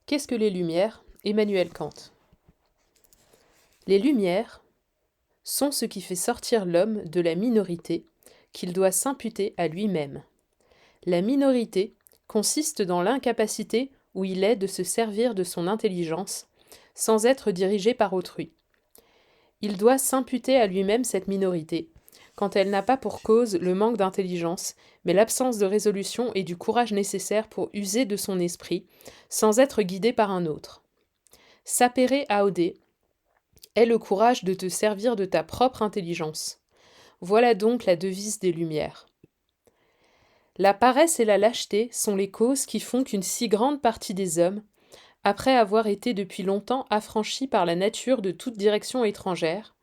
Qu'est-ce que les Lumières? Emmanuel Kant. Les Lumières sont ce qui fait sortir l'homme de la minorité qu'il doit s'imputer à lui-même. La minorité consiste dans l'incapacité où il est de se servir de son intelligence sans être dirigé par autrui. Il doit s'imputer à lui-même cette minorité, quand elle n'a pas pour cause le manque d'intelligence, mais l'absence de résolution et du courage nécessaire pour user de son esprit, sans être guidé par un autre. Sapere aude est le courage de te servir de ta propre intelligence. Voilà donc la devise des Lumières. La paresse et la lâcheté sont les causes qui font qu'une si grande partie des hommes, après avoir été depuis longtemps affranchis par la nature de toute direction étrangère,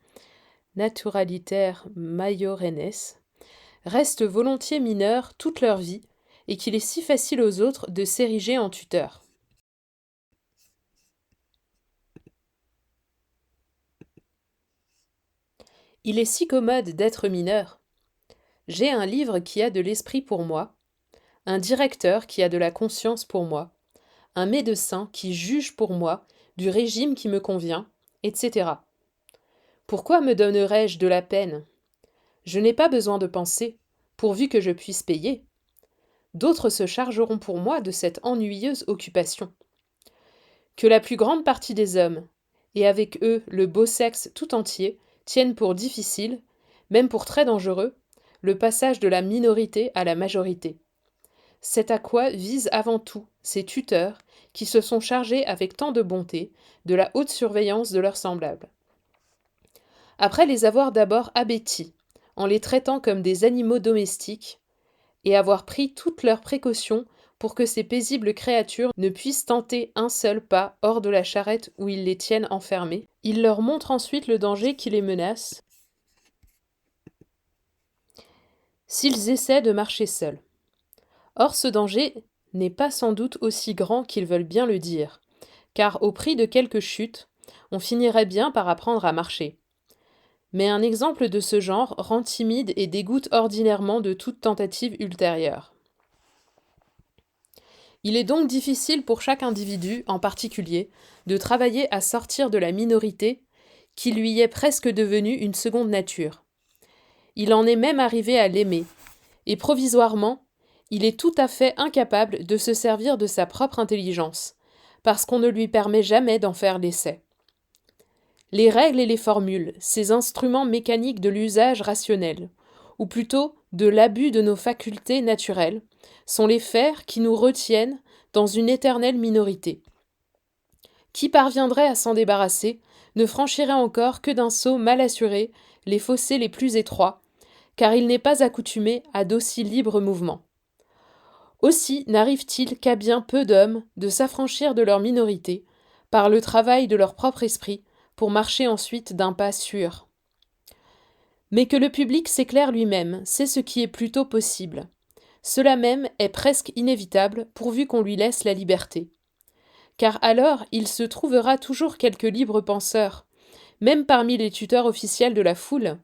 naturaliter maiorenes, restent volontiers mineurs toute leur vie et qu'il est si facile aux autres de s'ériger en tuteurs. Il est si commode d'être mineur. J'ai un livre qui a de l'esprit pour moi, un directeur qui a de la conscience pour moi, un médecin qui juge pour moi du régime qui me convient, etc. Pourquoi me donnerais-je de la peine? Je n'ai pas besoin de penser, pourvu que je puisse payer. D'autres se chargeront pour moi de cette ennuyeuse occupation. Que la plus grande partie des hommes, et avec eux le beau sexe tout entier, tiennent pour difficile, même pour très dangereux, le passage de la minorité à la majorité. C'est à quoi visent avant tout ces tuteurs qui se sont chargés avec tant de bonté de la haute surveillance de leurs semblables. Après les avoir d'abord abêtis, en les traitant comme des animaux domestiques, et avoir pris toutes leurs précautions pour que ces paisibles créatures ne puissent tenter un seul pas hors de la charrette où ils les tiennent enfermés, ils leur montrent ensuite le danger qui les menace s'ils essaient de marcher seuls. Or ce danger n'est pas sans doute aussi grand qu'ils veulent bien le dire, car au prix de quelques chutes, on finirait bien par apprendre à marcher. Mais un exemple de ce genre rend timide et dégoûte ordinairement de toute tentative ultérieure. Il est donc difficile pour chaque individu, en particulier, de travailler à sortir de la minorité qui lui est presque devenue une seconde nature. Il en est même arrivé à l'aimer, et provisoirement, il est tout à fait incapable de se servir de sa propre intelligence, parce qu'on ne lui permet jamais d'en faire l'essai. Les règles et les formules, ces instruments mécaniques de l'usage rationnel, ou plutôt de l'abus de nos facultés naturelles, sont les fers qui nous retiennent dans une éternelle minorité. Qui parviendrait à s'en débarrasser ne franchirait encore que d'un saut mal assuré les fossés les plus étroits, car il n'est pas accoutumé à d'aussi libres mouvements. Aussi n'arrive-t-il qu'à bien peu d'hommes de s'affranchir de leur minorité, par le travail de leur propre esprit, pour marcher ensuite d'un pas sûr. Mais que le public s'éclaire lui-même, c'est ce qui est plutôt possible. Cela même est presque inévitable, pourvu qu'on lui laisse la liberté. Car alors il se trouvera toujours quelques libres penseurs, même parmi les tuteurs officiels de la foule,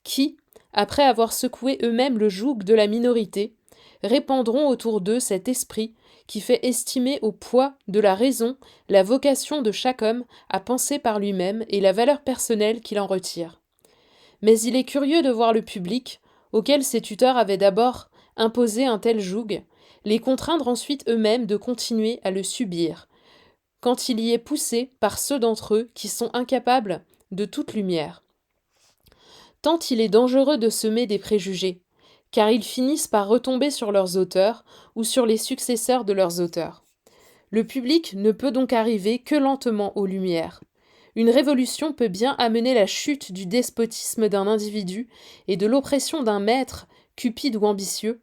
qui, après avoir secoué eux-mêmes le joug de la minorité, répandront autour d'eux cet esprit qui fait estimer au poids de la raison la vocation de chaque homme à penser par lui-même et la valeur personnelle qu'il en retire. Mais il est curieux de voir le public, auquel ces tuteurs avaient d'abord imposé un tel joug, les contraindre ensuite eux-mêmes de continuer à le subir, quand il y est poussé par ceux d'entre eux qui sont incapables de toute lumière. Tant il est dangereux de semer des préjugés, car ils finissent par retomber sur leurs auteurs ou sur les successeurs de leurs auteurs. Le public ne peut donc arriver que lentement aux Lumières. Une révolution peut bien amener la chute du despotisme d'un individu et de l'oppression d'un maître, cupide ou ambitieux,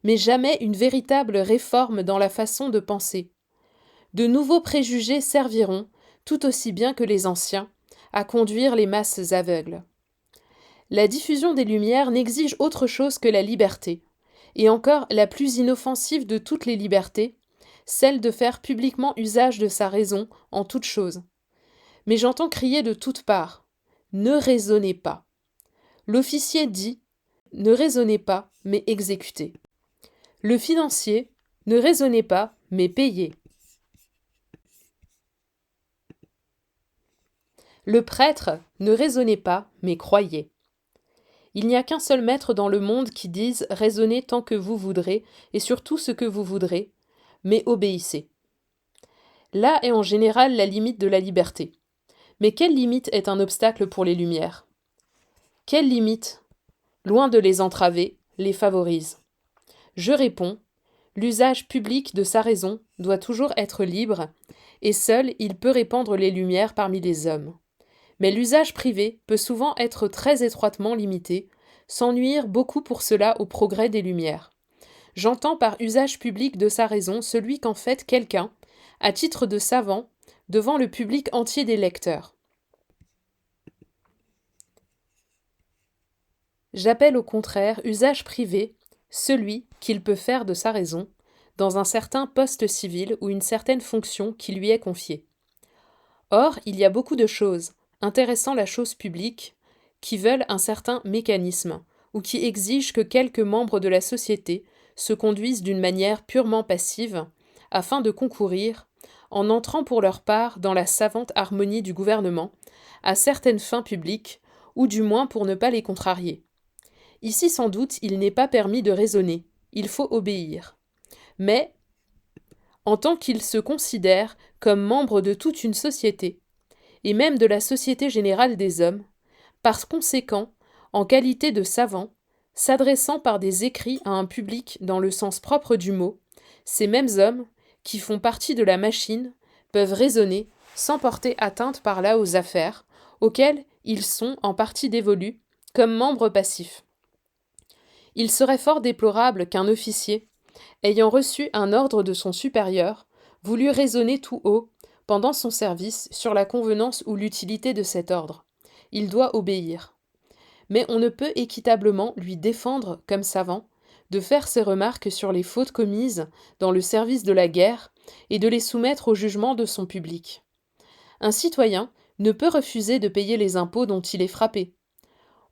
mais jamais une véritable réforme dans la façon de penser. De nouveaux préjugés serviront, tout aussi bien que les anciens, à conduire les masses aveugles. La diffusion des Lumières n'exige autre chose que la liberté, et encore la plus inoffensive de toutes les libertés, celle de faire publiquement usage de sa raison en toutes choses. Mais j'entends crier de toutes parts « Ne raisonnez pas ». L'officier dit « Ne raisonnez pas, mais exécutez ». Le financier « Ne raisonnez pas, mais payez ». Le prêtre ne raisonnait pas, mais croyait. Il n'y a qu'un seul maître dans le monde qui dise « raisonnez tant que vous voudrez, et sur tout ce que vous voudrez, mais obéissez ». Là est en général la limite de la liberté. Mais quelle limite est un obstacle pour les Lumières? Quelle limite, loin de les entraver, les favorise? Je réponds, l'usage public de sa raison doit toujours être libre, et seul il peut répandre les lumières parmi les hommes. Mais l'usage privé peut souvent être très étroitement limité, sans nuire beaucoup pour cela au progrès des Lumières. J'entends par usage public de sa raison celui qu'en fait quelqu'un, à titre de savant, devant le public entier des lecteurs. J'appelle au contraire usage privé celui qu'il peut faire de sa raison, dans un certain poste civil ou une certaine fonction qui lui est confiée. Or, il y a beaucoup de choses, intéressant la chose publique, qui veulent un certain mécanisme, ou qui exigent que quelques membres de la société se conduisent d'une manière purement passive, afin de concourir, en entrant pour leur part dans la savante harmonie du gouvernement, à certaines fins publiques, ou du moins pour ne pas les contrarier. Ici, sans doute, il n'est pas permis de raisonner, il faut obéir. Mais, en tant qu'il se considère comme membre de toute une société, et même de la société générale des hommes, par conséquent, en qualité de savant, s'adressant par des écrits à un public dans le sens propre du mot, ces mêmes hommes, qui font partie de la machine, peuvent raisonner sans porter atteinte par là aux affaires, auxquelles ils sont en partie dévolus, comme membres passifs. Il serait fort déplorable qu'un officier, ayant reçu un ordre de son supérieur, voulût raisonner tout haut, pendant son service, sur la convenance ou l'utilité de cet ordre. Il doit obéir. Mais on ne peut équitablement lui défendre, comme savant, de faire ses remarques sur les fautes commises dans le service de la guerre et de les soumettre au jugement de son public. Un citoyen ne peut refuser de payer les impôts dont il est frappé.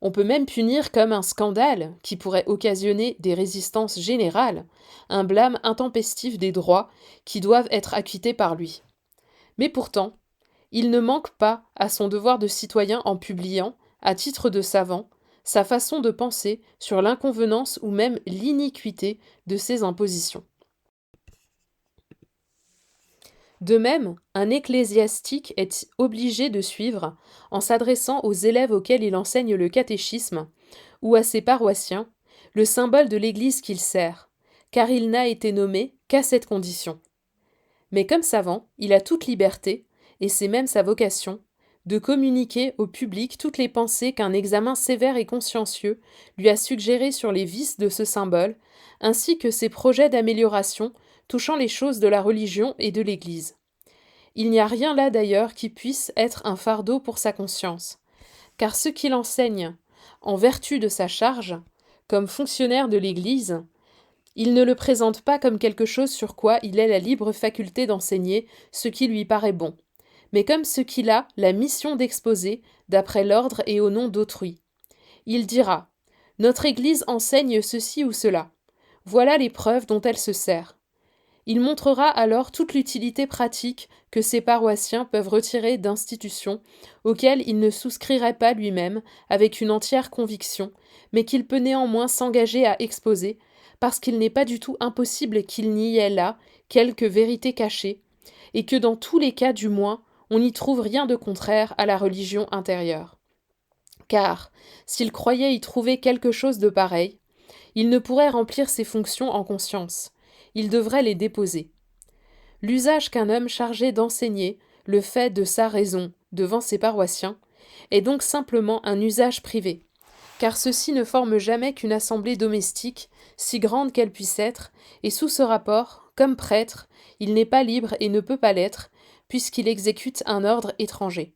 On peut même punir comme un scandale qui pourrait occasionner des résistances générales, un blâme intempestif des droits qui doivent être acquittés par lui. Mais pourtant, il ne manque pas à son devoir de citoyen en publiant, à titre de savant, sa façon de penser sur l'inconvenance ou même l'iniquité de ces impositions. De même, un ecclésiastique est obligé de suivre, en s'adressant aux élèves auxquels il enseigne le catéchisme, ou à ses paroissiens, le symbole de l'Église qu'il sert, car il n'a été nommé qu'à cette condition. Mais comme savant, il a toute liberté, et c'est même sa vocation, de communiquer au public toutes les pensées qu'un examen sévère et consciencieux lui a suggérées sur les vices de ce symbole, ainsi que ses projets d'amélioration touchant les choses de la religion et de l'Église. Il n'y a rien là d'ailleurs qui puisse être un fardeau pour sa conscience, car ce qu'il enseigne, en vertu de sa charge, comme fonctionnaire de l'Église, il ne le présente pas comme quelque chose sur quoi il ait la libre faculté d'enseigner ce qui lui paraît bon, mais comme ce qu'il a la mission d'exposer d'après l'ordre et au nom d'autrui. Il dira « Notre Église enseigne ceci ou cela. Voilà les preuves dont elle se sert. » Il montrera alors toute l'utilité pratique que ses paroissiens peuvent retirer d'institutions auxquelles il ne souscrirait pas lui-même avec une entière conviction, mais qu'il peut néanmoins s'engager à exposer, parce qu'il n'est pas du tout impossible qu'il n'y ait là quelque vérité cachée, et que dans tous les cas du moins, on n'y trouve rien de contraire à la religion intérieure. Car, s'il croyait y trouver quelque chose de pareil, il ne pourrait remplir ses fonctions en conscience. Il devrait les déposer. L'usage qu'un homme chargé d'enseigner le fait de sa raison devant ses paroissiens est donc simplement un usage privé, car ceux-ci ne forment jamais qu'une assemblée domestique, si grande qu'elle puisse être, et sous ce rapport, comme prêtre, il n'est pas libre et ne peut pas l'être, puisqu'il exécute un ordre étranger.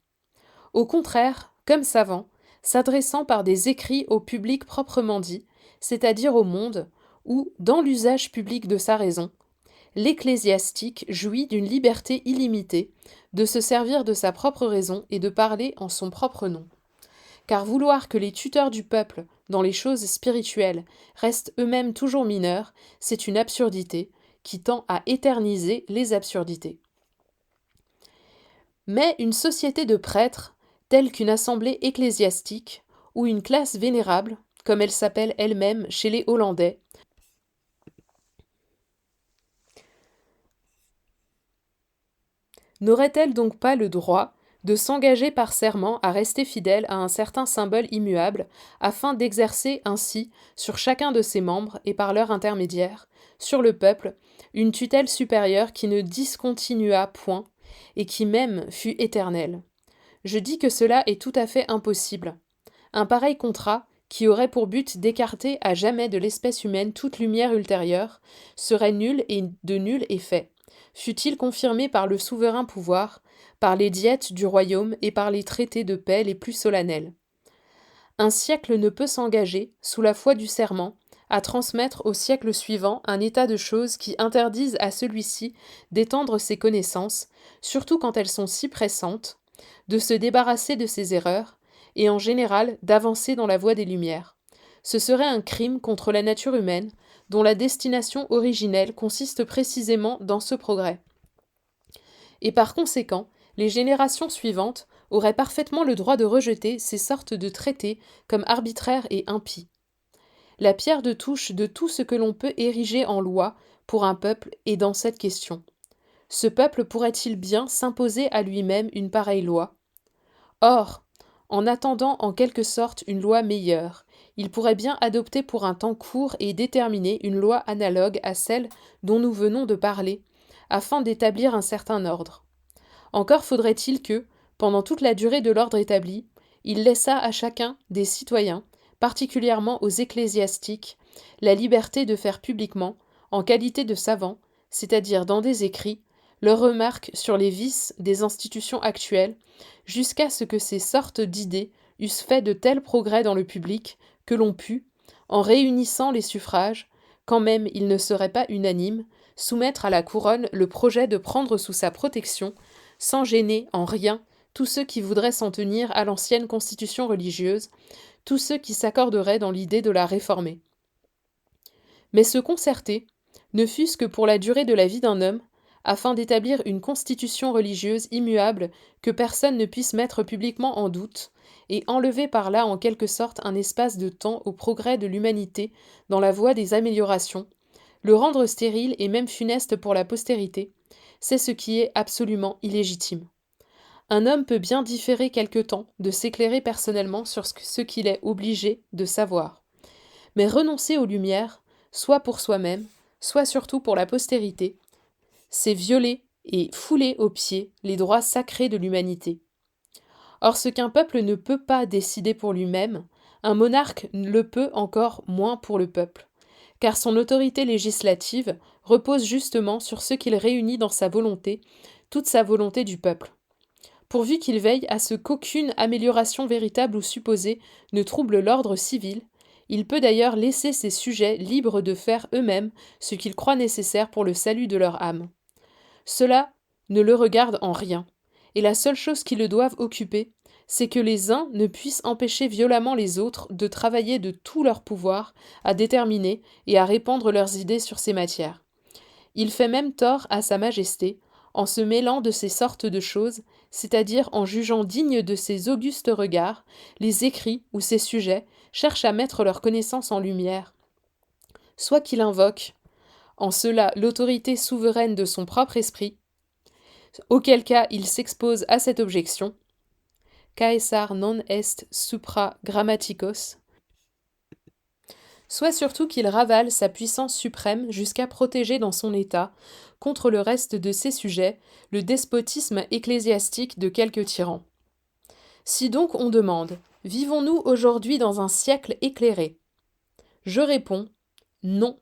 Au contraire, comme savant, s'adressant par des écrits au public proprement dit, c'est-à-dire au monde, où, dans l'usage public de sa raison, l'ecclésiastique jouit d'une liberté illimitée de se servir de sa propre raison et de parler en son propre nom. Car vouloir que les tuteurs du peuple, dans les choses spirituelles, restent eux-mêmes toujours mineurs, c'est une absurdité qui tend à éterniser les absurdités. Mais une société de prêtres, telle qu'une assemblée ecclésiastique ou une classe vénérable, comme elle s'appelle elle-même chez les Hollandais, n'aurait-elle donc pas le droit de s'engager par serment à rester fidèle à un certain symbole immuable, afin d'exercer ainsi, sur chacun de ses membres et par leur intermédiaire, sur le peuple, une tutelle supérieure qui ne discontinua point, et qui même fut éternelle. Je dis que cela est tout à fait impossible. Un pareil contrat, qui aurait pour but d'écarter à jamais de l'espèce humaine toute lumière ultérieure, serait nul et de nul effet, fût-il confirmé par le souverain pouvoir, par les diètes du royaume et par les traités de paix les plus solennels. Un siècle ne peut s'engager, sous la foi du serment, à transmettre au siècle suivant un état de choses qui interdisent à celui-ci d'étendre ses connaissances, surtout quand elles sont si pressantes, de se débarrasser de ses erreurs, et en général d'avancer dans la voie des Lumières. Ce serait un crime contre la nature humaine, dont la destination originelle consiste précisément dans ce progrès. Et par conséquent, les générations suivantes auraient parfaitement le droit de rejeter ces sortes de traités comme arbitraires et impies. La pierre de touche de tout ce que l'on peut ériger en loi pour un peuple est dans cette question. Ce peuple pourrait-il bien s'imposer à lui-même une pareille loi ? Or, en attendant en quelque sorte une loi meilleure, il pourrait bien adopter pour un temps court et déterminé une loi analogue à celle dont nous venons de parler, afin d'établir un certain ordre. Encore faudrait-il que, pendant toute la durée de l'ordre établi, il laissât à chacun des citoyens, particulièrement aux ecclésiastiques, la liberté de faire publiquement, en qualité de savants, c'est-à-dire dans des écrits, leurs remarques sur les vices des institutions actuelles, jusqu'à ce que ces sortes d'idées eussent fait de tels progrès dans le public que l'on put, en réunissant les suffrages, quand même ils ne seraient pas unanimes, soumettre à la couronne le projet de prendre sous sa protection, sans gêner en rien tous ceux qui voudraient s'en tenir à l'ancienne constitution religieuse, tous ceux qui s'accorderaient dans l'idée de la réformer. Mais se concerter, ne fût-ce que pour la durée de la vie d'un homme, afin d'établir une constitution religieuse immuable que personne ne puisse mettre publiquement en doute, et enlever par là en quelque sorte un espace de temps au progrès de l'humanité dans la voie des améliorations, le rendre stérile et même funeste pour la postérité, c'est ce qui est absolument illégitime. Un homme peut bien différer quelque temps de s'éclairer personnellement sur ce qu'il est obligé de savoir. Mais renoncer aux lumières, soit pour soi-même, soit surtout pour la postérité, c'est violer et fouler aux pieds les droits sacrés de l'humanité. Or, ce qu'un peuple ne peut pas décider pour lui-même, un monarque le peut encore moins pour le peuple, car son autorité législative repose justement sur ce qu'il réunit dans sa volonté, toute sa volonté du peuple. Pourvu qu'il veille à ce qu'aucune amélioration véritable ou supposée ne trouble l'ordre civil, il peut d'ailleurs laisser ses sujets libres de faire eux-mêmes ce qu'ils croient nécessaire pour le salut de leur âme. Cela ne le regarde en rien, et la seule chose qui le doive occuper, c'est que les uns ne puissent empêcher violemment les autres de travailler de tout leur pouvoir à déterminer et à répandre leurs idées sur ces matières. Il fait même tort à Sa Majesté, en se mêlant de ces sortes de choses, c'est-à-dire en jugeant dignes de ses augustes regards, les écrits où ces sujets cherchent à mettre leur connaissance en lumière. Soit qu'il invoque, en cela, l'autorité souveraine de son propre esprit, auquel cas il s'expose à cette objection, Caesar non est supra grammaticos, soit surtout qu'il ravale sa puissance suprême jusqu'à protéger dans son état, contre le reste de ses sujets, le despotisme ecclésiastique de quelques tyrans. Si donc on demande, vivons-nous aujourd'hui dans un siècle éclairé ? Je réponds, non,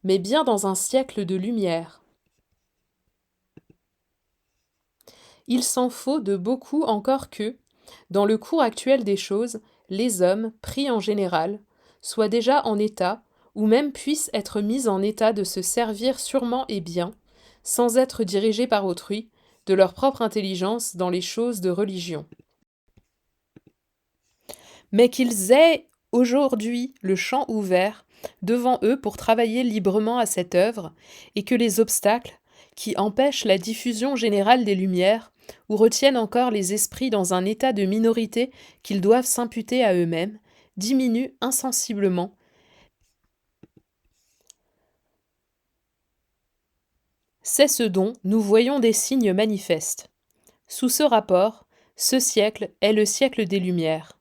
mais bien dans un siècle de lumière. Il s'en faut de beaucoup encore que, dans le cours actuel des choses, les hommes, pris en général, soient déjà en état, ou même puissent être mis en état de se servir sûrement et bien, sans être dirigés par autrui, de leur propre intelligence dans les choses de religion. Mais qu'ils aient aujourd'hui le champ ouvert devant eux pour travailler librement à cette œuvre, et que les obstacles, qui empêchent la diffusion générale des lumières, ou retiennent encore les esprits dans un état de minorité qu'ils doivent s'imputer à eux-mêmes, diminuent insensiblement. C'est ce dont nous voyons des signes manifestes. Sous ce rapport, ce siècle est le siècle des Lumières.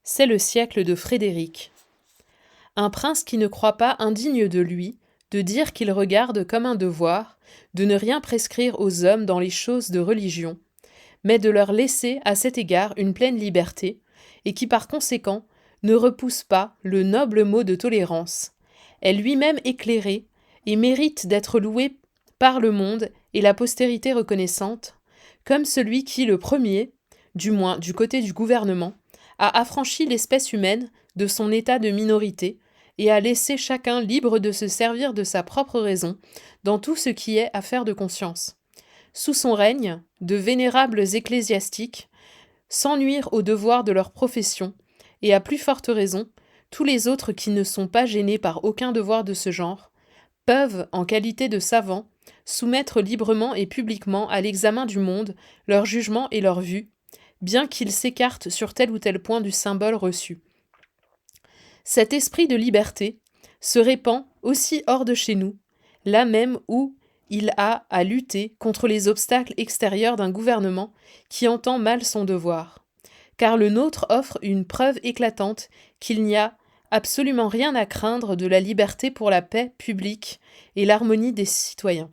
C'est le siècle de Frédéric. Un prince qui ne croit pas indigne de lui de dire qu'il regarde comme un devoir de ne rien prescrire aux hommes dans les choses de religion, mais de leur laisser à cet égard une pleine liberté, et qui par conséquent ne repousse pas le noble mot de tolérance, est lui-même éclairé et mérite d'être loué par le monde et la postérité reconnaissante, comme celui qui, le premier, du moins du côté du gouvernement, a affranchi l'espèce humaine de son état de minorité et a laissé chacun libre de se servir de sa propre raison dans tout ce qui est affaire de conscience. Sous son règne, de vénérables ecclésiastiques, sans nuire aux devoirs de leur profession, et à plus forte raison, tous les autres qui ne sont pas gênés par aucun devoir de ce genre, peuvent, en qualité de savants, soumettre librement et publiquement à l'examen du monde leurs jugements et leurs vues, bien qu'ils s'écartent sur tel ou tel point du symbole reçu. Cet esprit de liberté se répand aussi hors de chez nous, là même où il a à lutter contre les obstacles extérieurs d'un gouvernement qui entend mal son devoir. Car le nôtre offre une preuve éclatante qu'il n'y a absolument rien à craindre de la liberté pour la paix publique et l'harmonie des citoyens.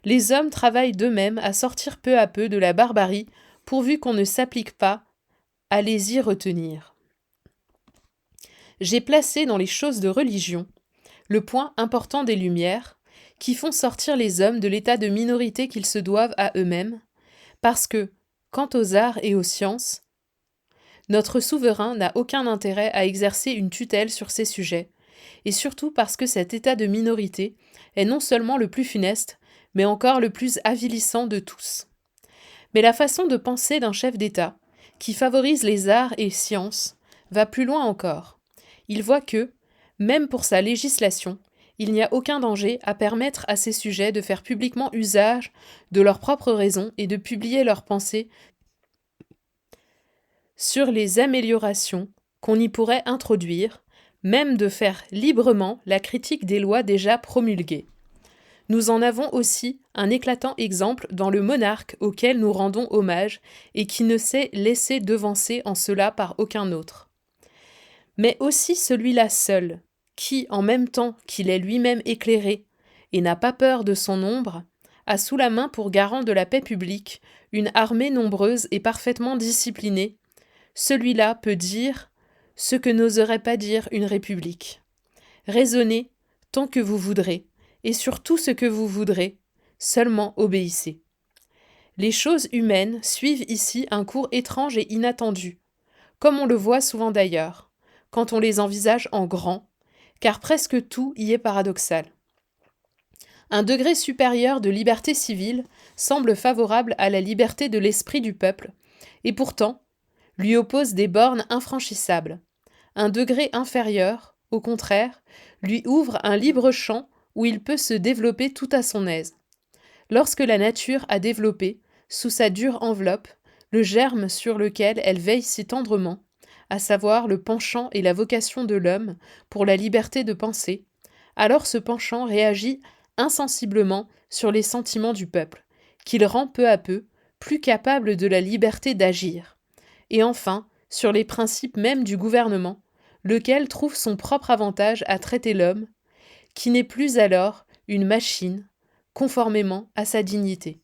Les hommes travaillent d'eux-mêmes à sortir peu à peu de la barbarie, pourvu qu'on ne s'applique pas à les y retenir. J'ai placé dans les choses de religion le point important des Lumières, qui font sortir les hommes de l'état de minorité qu'ils se doivent à eux-mêmes, parce que, quant aux arts et aux sciences, notre souverain n'a aucun intérêt à exercer une tutelle sur ces sujets, et surtout parce que cet état de minorité est non seulement le plus funeste, mais encore le plus avilissant de tous. Mais la façon de penser d'un chef d'État, qui favorise les arts et sciences, va plus loin encore. Il voit que, même pour sa législation, il n'y a aucun danger à permettre à ces sujets de faire publiquement usage de leurs propres raisons et de publier leurs pensées sur les améliorations qu'on y pourrait introduire, même de faire librement la critique des lois déjà promulguées. Nous en avons aussi un éclatant exemple dans le monarque auquel nous rendons hommage et qui ne s'est laissé devancer en cela par aucun autre. Mais aussi celui-là seul, qui, en même temps qu'il est lui-même éclairé et n'a pas peur de son ombre, a sous la main pour garant de la paix publique une armée nombreuse et parfaitement disciplinée, celui-là peut dire ce que n'oserait pas dire une république. Raisonnez tant que vous voudrez, et sur tout ce que vous voudrez, seulement obéissez. Les choses humaines suivent ici un cours étrange et inattendu, comme on le voit souvent d'ailleurs, quand on les envisage en grand, car presque tout y est paradoxal. Un degré supérieur de liberté civile semble favorable à la liberté de l'esprit du peuple, et pourtant lui oppose des bornes infranchissables. Un degré inférieur, au contraire, lui ouvre un libre champ où il peut se développer tout à son aise. Lorsque la nature a développé, sous sa dure enveloppe, le germe sur lequel elle veille si tendrement, à savoir le penchant et la vocation de l'homme pour la liberté de penser, alors ce penchant réagit insensiblement sur les sentiments du peuple, qu'il rend peu à peu plus capable de la liberté d'agir, et enfin sur les principes mêmes du gouvernement, lequel trouve son propre avantage à traiter l'homme, qui n'est plus alors une machine, conformément à sa dignité.